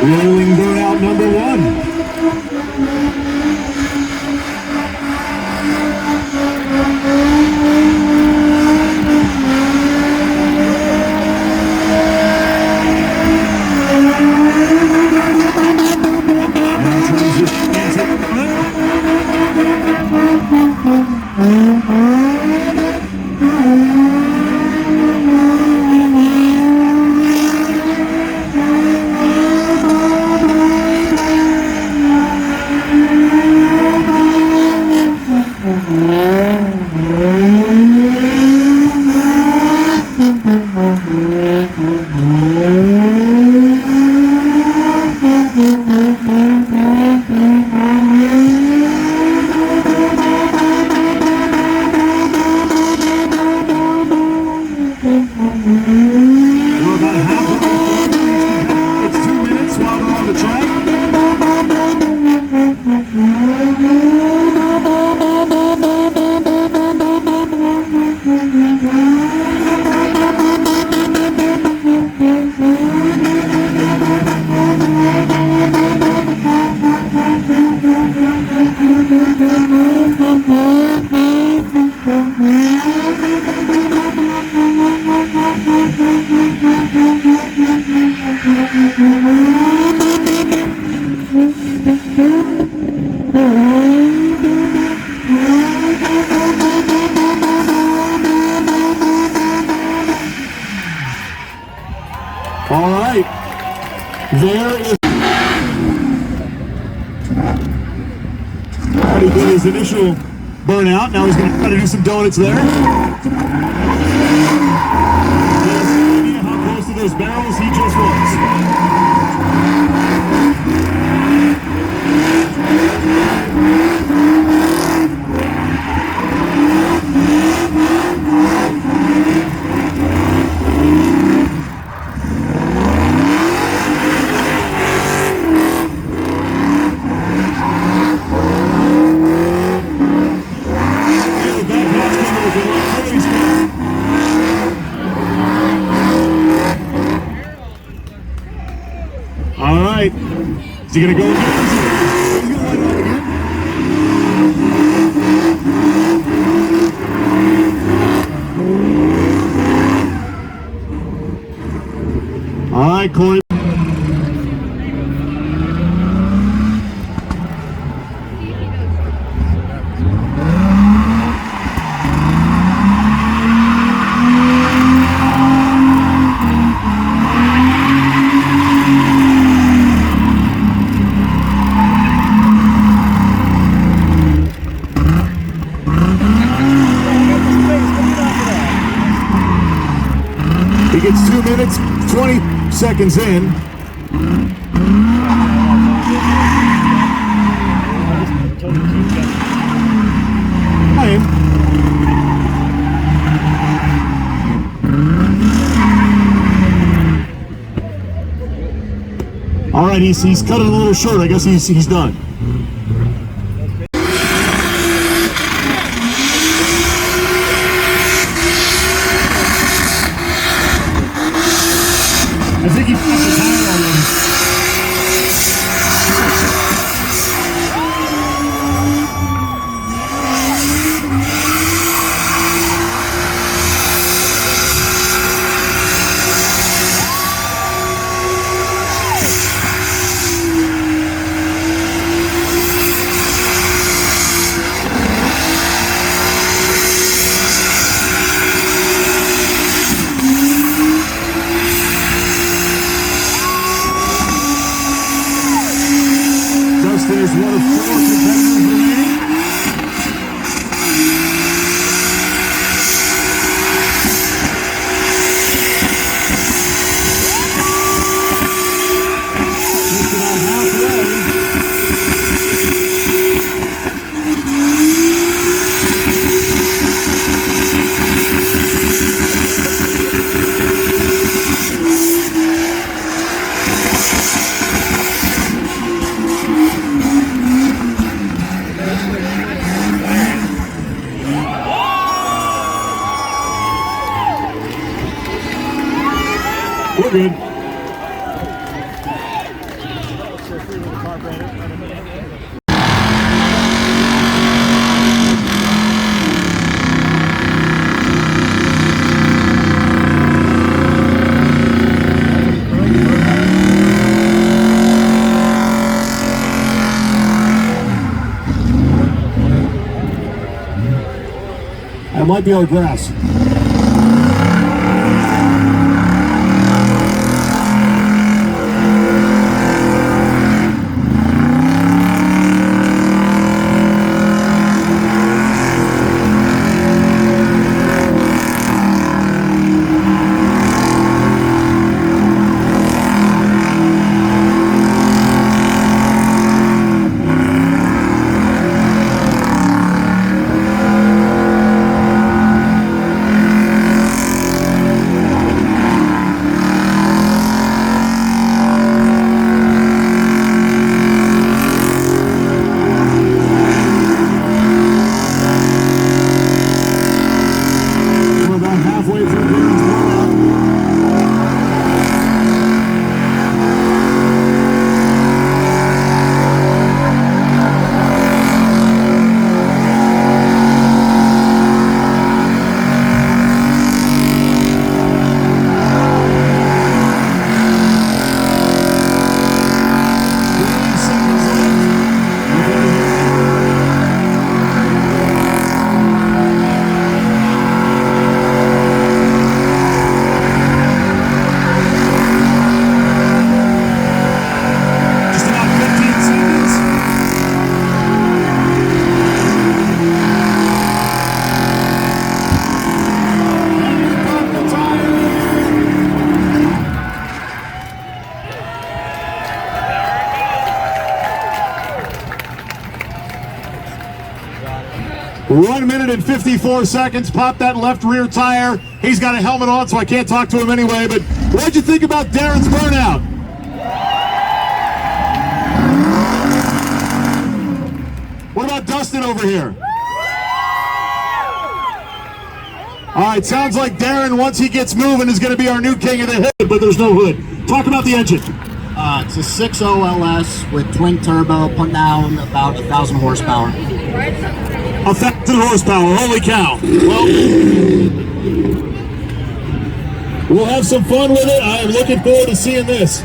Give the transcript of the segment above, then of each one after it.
Rolling burnout number one. All right, there is. He did his initial burnout. Now he's going to try to do some donuts there. How close to those barrels he just was. All right, is he gonna go again? He's gonna light it up again. All right, Corey. He gets 2 minutes, 20 seconds in. All right, he's cut it a little short. I guess he's done. I think he put the tire on him. There's one of 4 competitors remaining. Just about halfway. We're good. That might be our grass. One minute and 54 seconds. Pop that left rear tire. He's got a helmet on, so I can't talk to him anyway. But what'd you think about Darren's burnout? What about Dustin over here? All right, sounds like Darren, once he gets moving, is going to be our new king of the hood, but there's no hood. Talk about the engine. It's a 6.0 LS with twin turbo, putting down about 1,000 horsepower. 1,000 horsepower, holy cow. Well, we'll have some fun with it. I am looking forward to seeing this.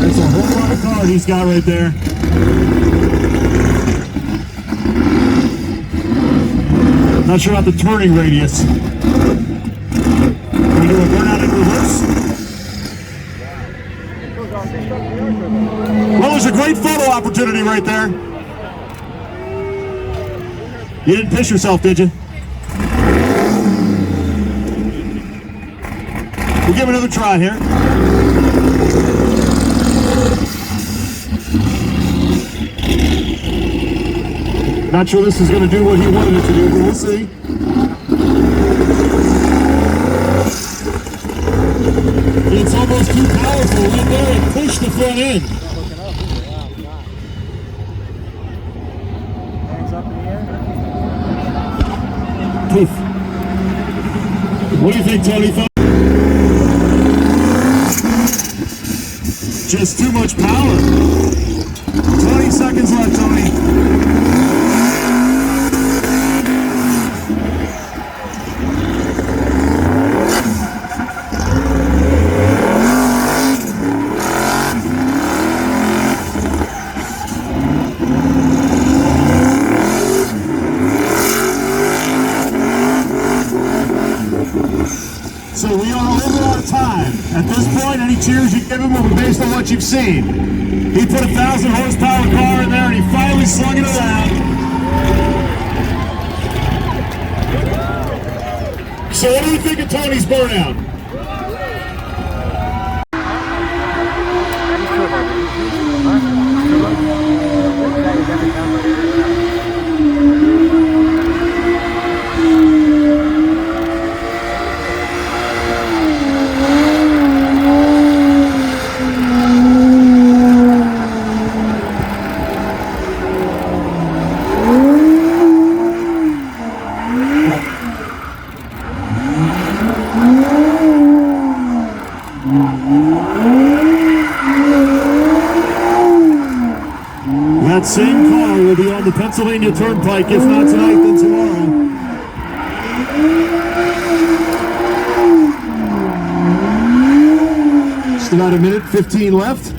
That's a whole lot of car he's got right there. Not sure about the turning radius. Can we do a burnout in reverse? Well, there's a great photo opportunity right there. You didn't piss yourself, did you? We'll give it another try here. Not sure this is going to do what he wanted it to do, but we'll see. It's almost too powerful right there. It pushed the front end. Hands up in the air. Poof. What do you think, Tony? Just too much power. 20 seconds left, Tony. So we are a little out of time. At this point, any cheers you give him will be based on what you've seen. He put a 1,000 horsepower car in there and he finally slung it around. So what do you think of Tony's burnout? on the Pennsylvania Turnpike. If not tonight, then tomorrow. Just about a minute 15 left.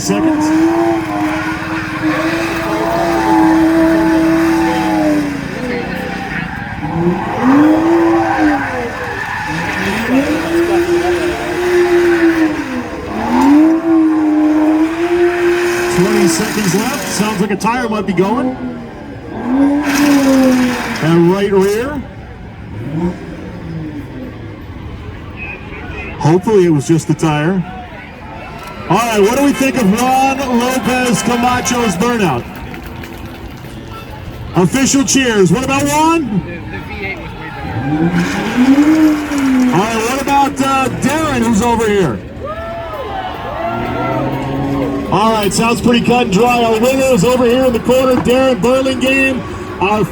Seconds. Seconds left. Sounds like a tire might be going. And right rear. Hopefully it was just the tire. All right, what do we think of Juan Lopez Camacho's burnout? Official cheers. What about Juan? The V8 was way better. All right, what about Darren, who's over here? All right, sounds pretty cut and dry. Our winner is over here in the corner, Darren Burlingame. Our